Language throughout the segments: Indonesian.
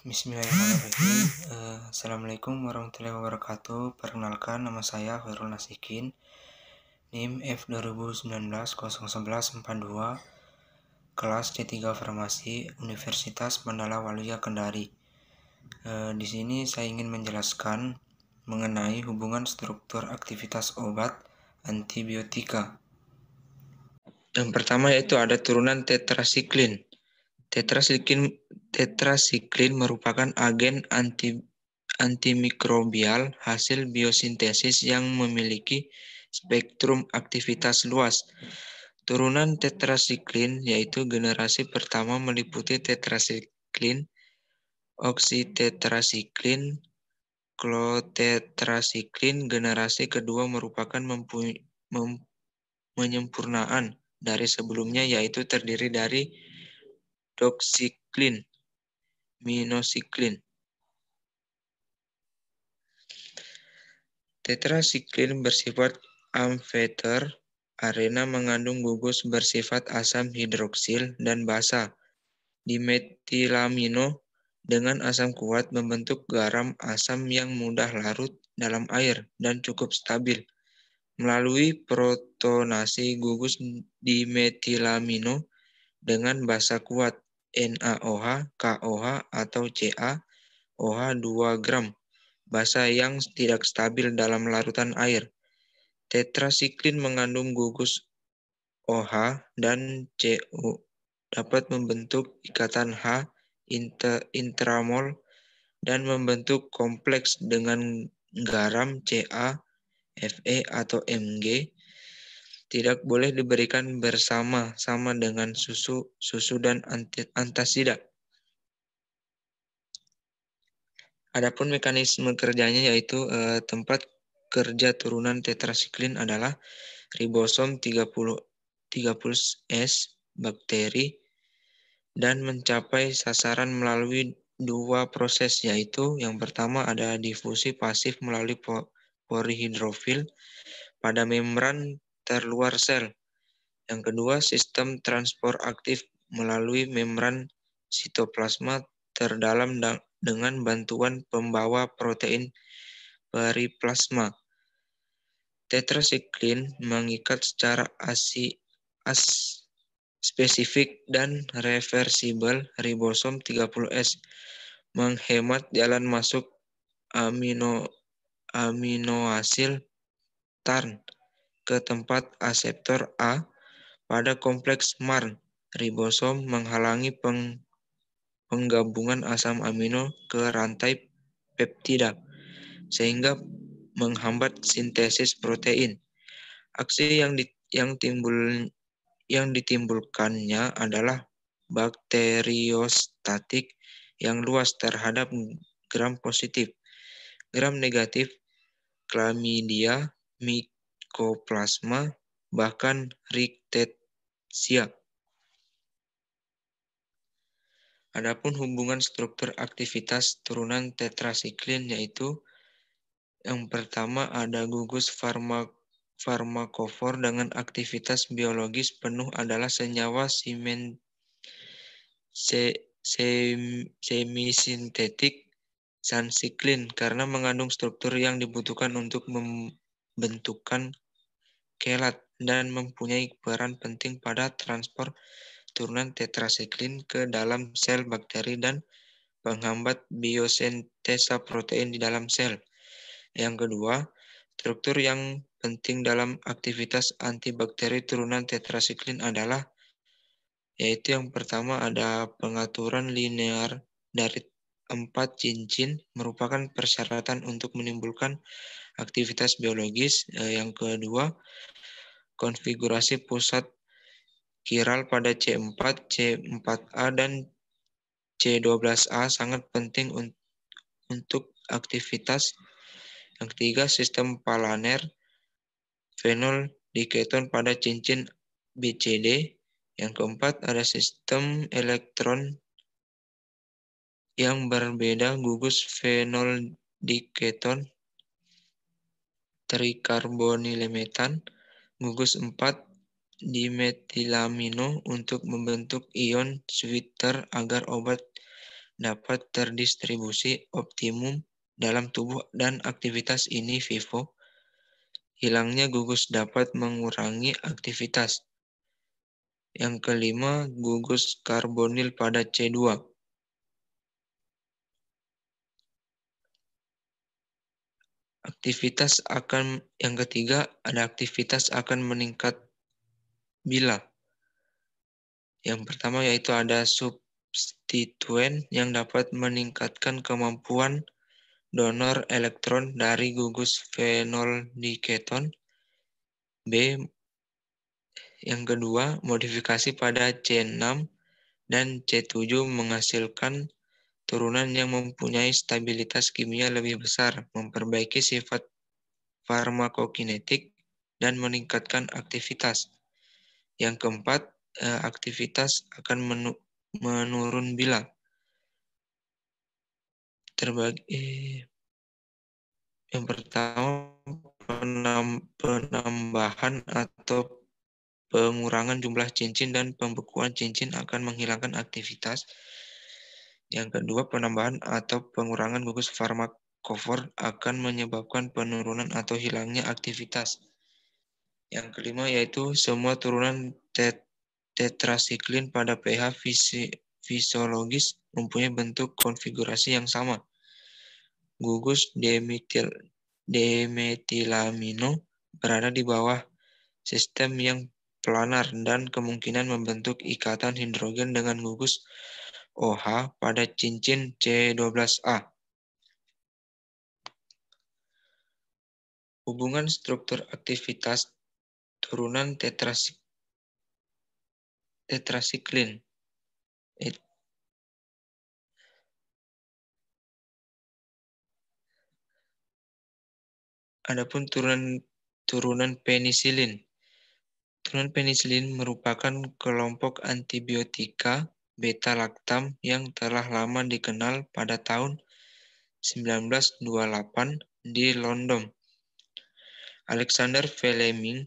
Bismillahirrahmanirrahim. Assalamualaikum warahmatullahi wabarakatuh. Perkenalkan, nama saya Khairul Nasikin, NIM F2019-01142, kelas C3 Farmasi, Universitas Mandala Waluya Kendari. Di sini saya ingin menjelaskan mengenai hubungan struktur aktivitas obat antibiotika. Yang pertama yaitu ada turunan tetrasiklin. Tetrasiklin merupakan agen antimikrobial hasil biosintesis yang memiliki spektrum aktivitas luas. Turunan tetrasiklin yaitu generasi pertama meliputi tetrasiklin, oksitetrasiklin, klotetrasiklin. Generasi kedua merupakan penyempurnaan dari sebelumnya, yaitu terdiri dari doxycycline, minocycline. Tetrasiklin bersifat amfeter, arena mengandung gugus bersifat asam hidroksil dan basa. Dimetilamino dengan asam kuat membentuk garam asam yang mudah larut dalam air dan cukup stabil. Melalui protonasi gugus dimetilamino dengan basa kuat NaOH, KOH atau CaOH 2 gram. Basa yang tidak stabil dalam larutan air. Tetrasiklin mengandung gugus OH dan Cu, dapat membentuk ikatan H intramol dan membentuk kompleks dengan garam Ca, Fe atau Mg. Tidak boleh diberikan bersama-sama dengan susu dan antasida. Adapun mekanisme kerjanya yaitu tempat kerja turunan tetrasiklin adalah ribosom 30S bakteri dan mencapai sasaran melalui dua proses, yaitu yang pertama ada difusi pasif melalui pori hidrofil pada membran terluar sel. Yang kedua, sistem transport aktif melalui membran sitoplasma terdalam dengan bantuan pembawa protein periplasma. Tetrasiklin mengikat secara spesifik dan reversibel ribosom 30S, menghemat jalan masuk aminoasil TARN ke tempat aseptor A. Pada kompleks MARN, ribosom menghalangi penggabungan asam amino ke rantai peptida, sehingga menghambat sintesis protein. Aksi yang ditimbulkannya adalah bakteriostatik yang luas terhadap gram positif, gram negatif, Chlamydia, Mycoplasma, bahkan Rickettsia. Adapun hubungan struktur aktivitas turunan tetrasiklin yaitu yang pertama ada gugus farmakofor dengan aktivitas biologis penuh adalah senyawa semisintetik sansiklin karena mengandung struktur yang dibutuhkan untuk membentukkan kelat dan mempunyai peran penting pada transport turunan tetrasiklin ke dalam sel bakteri dan penghambat biosintesa protein di dalam sel. Yang kedua, struktur yang penting dalam aktivitas antibakteri turunan tetrasiklin adalah yaitu yang pertama ada pengaturan linear dari 4 cincin merupakan persyaratan untuk menimbulkan aktivitas biologis. Yang kedua, konfigurasi pusat kiral pada C4, C4A, dan C12A sangat penting untuk aktivitas. Yang ketiga, sistem palaner fenol diketon pada cincin BCD. Yang keempat, ada sistem elektron yang berbeda gugus fenol diketon trikarbonilemetan. Gugus 4 dimetilamino untuk membentuk ion sweeter agar obat dapat terdistribusi optimum dalam tubuh dan aktivitas ini vivo. Hilangnya gugus dapat mengurangi aktivitas. Yang kelima, gugus karbonil pada C2. Yang ketiga, ada aktivitas akan meningkat bila. Yang pertama yaitu ada substituen yang dapat meningkatkan kemampuan donor elektron dari gugus fenol-diketon. B. Yang kedua, modifikasi pada C6 dan C7 menghasilkan turunan yang mempunyai stabilitas kimia lebih besar, memperbaiki sifat farmakokinetik, dan meningkatkan aktivitas. Yang keempat, aktivitas akan menurun bila yang pertama, penambahan atau pengurangan jumlah cincin dan pembekuan cincin akan menghilangkan aktivitas. Yang kedua, penambahan atau pengurangan gugus farmakofor akan menyebabkan penurunan atau hilangnya aktivitas. Yang kelima yaitu semua turunan tetrasiklin pada pH fisiologis mempunyai bentuk konfigurasi yang sama. Gugus demetilamino berada di bawah sistem yang planar dan kemungkinan membentuk ikatan hidrogen dengan gugus OH pada cincin C12A. Hubungan struktur aktivitas turunan tetrasiklin. Adapun turunan penisilin. Turunan penisilin merupakan kelompok antibiotika beta-laktam yang telah lama dikenal pada tahun 1928 di London. Alexander Fleming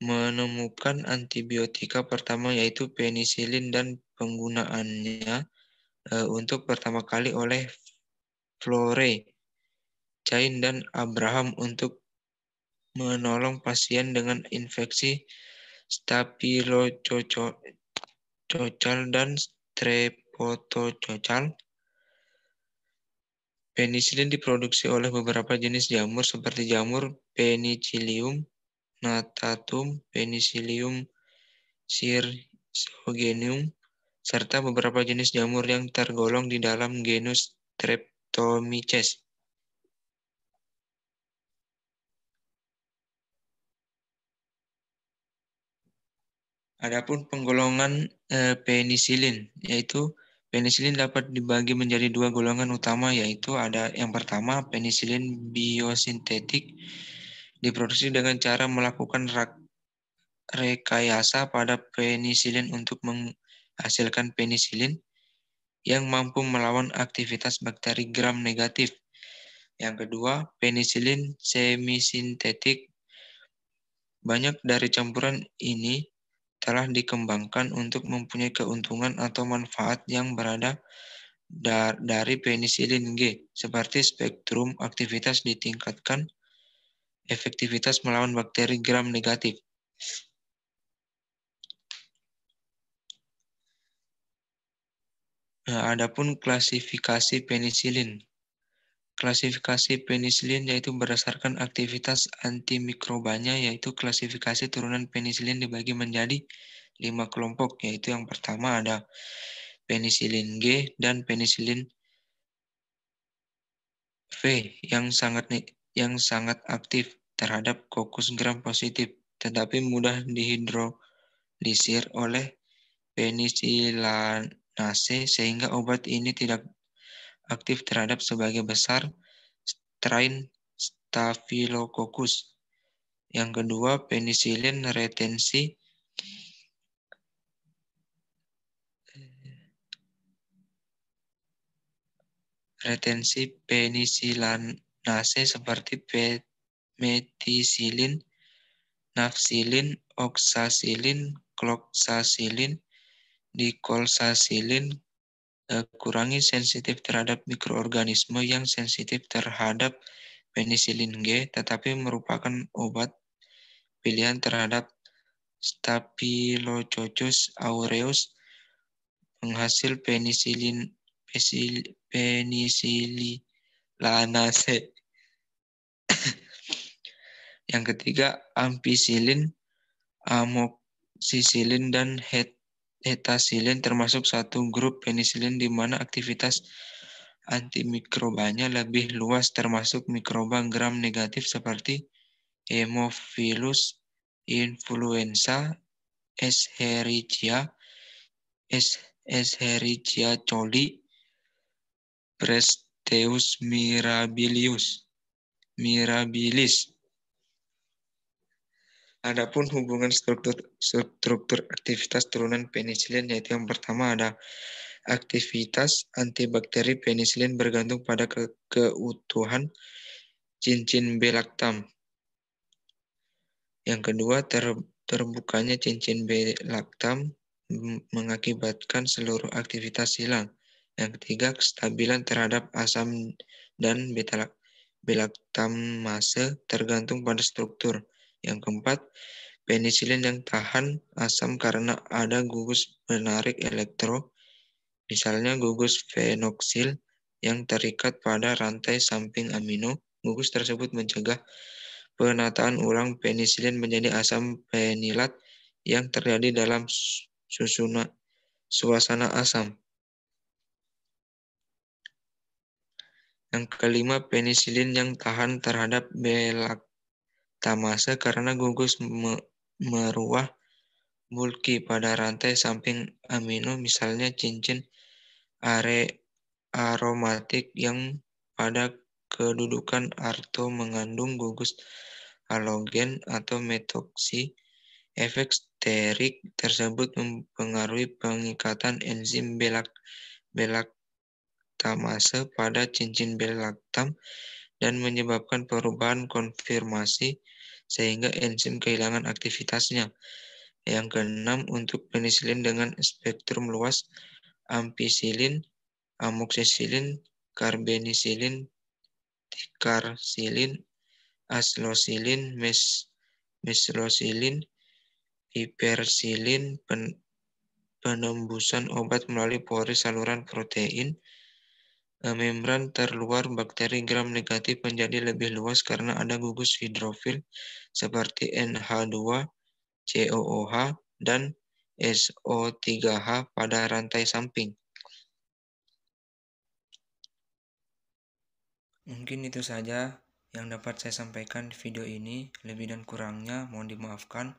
menemukan antibiotika pertama yaitu penisilin dan penggunaannya untuk pertama kali oleh Florey, Cain, dan Abraham untuk menolong pasien dengan infeksi staphylococcal dan streptococcal. Penisilin diproduksi oleh beberapa jenis jamur seperti jamur Penicillium natatum, Penicillium cirsogenum, serta beberapa jenis jamur yang tergolong di dalam genus Streptomyces. Adapun penggolongan penisilin, yaitu penisilin dapat dibagi menjadi dua golongan utama, yaitu ada yang pertama penisilin biosintetik, diproduksi dengan cara melakukan rekayasa pada penisilin untuk menghasilkan penisilin yang mampu melawan aktivitas bakteri gram negatif. Yang kedua, penisilin semisintetik. Banyak dari campuran ini telah dikembangkan untuk mempunyai keuntungan atau manfaat yang berada dari penisilin G, seperti spektrum aktivitas ditingkatkan, efektivitas melawan bakteri gram negatif. Nah, adapun klasifikasi penisilin. Klasifikasi penisilin yaitu berdasarkan aktivitas antimikrobanya, yaitu klasifikasi turunan penisilin dibagi menjadi 5 kelompok, yaitu yang pertama ada penisilin G dan penisilin V yang sangat aktif terhadap kokus gram positif, tetapi mudah dihidrolisir oleh penisilanase sehingga obat ini tidak aktif terhadap sebagai besar strain Staphylococcus. Yang kedua, penisilin retensi. Retensi penisilanase seperti metisilin, nafsilin, oksasilin, kloksasilin, dikolsasilin, kurangi sensitif terhadap mikroorganisme yang sensitif terhadap penisilin G, tetapi merupakan obat pilihan terhadap Staphylococcus aureus, penghasil penicillinase. Yang ketiga, ampicillin, amoxicillin, dan hetasilin termasuk satu grup penisilin di mana aktivitas antimikrobanya lebih luas, termasuk mikroba gram negatif seperti Haemophilus influenza, Escherichia coli, Presteus mirabilis. Adapun hubungan struktur aktivitas turunan penisilin, yaitu yang pertama ada aktivitas antibakteri penisilin bergantung pada keutuhan cincin B-lactam. Yang kedua, terbukanya cincin B-lactam mengakibatkan seluruh aktivitas hilang. Yang ketiga, kestabilan terhadap asam dan B-lactamase tergantung pada struktur. Yang keempat, penisilin yang tahan asam karena ada gugus penarik elektro, misalnya gugus fenoksil yang terikat pada rantai samping amino. Gugus tersebut mencegah penataan ulang penisilin menjadi asam penilat yang terjadi dalam suasana asam. Yang kelima, penisilin yang tahan terhadap B-lactamase karena gugus meruah bulky pada rantai samping amino, misalnya cincin aromatik yang pada kedudukan arto mengandung gugus halogen atau metoksi. Efek sterik tersebut mempengaruhi pengikatan enzim B-lactamase pada cincin B-lactam dan menyebabkan perubahan konfirmasi sehingga enzim kehilangan aktivitasnya. Yang keenam, untuk penisilin dengan spektrum luas, ampicillin, amoxicillin, carbenicillin, ticarcillin, aslocillin, meslosilin, pipersilin, penembusan obat melalui pori saluran protein, membran terluar bakteri gram negatif menjadi lebih luas karena ada gugus hidrofil seperti NH2, COOH, dan SO3H pada rantai samping. Mungkin itu saja yang dapat saya sampaikan di video ini. Lebih dan kurangnya mohon dimaafkan.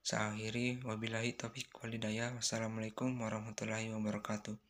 Saya akhiri, wabillahi taufiq walhidayah. Wassalamualaikum warahmatullahi wabarakatuh.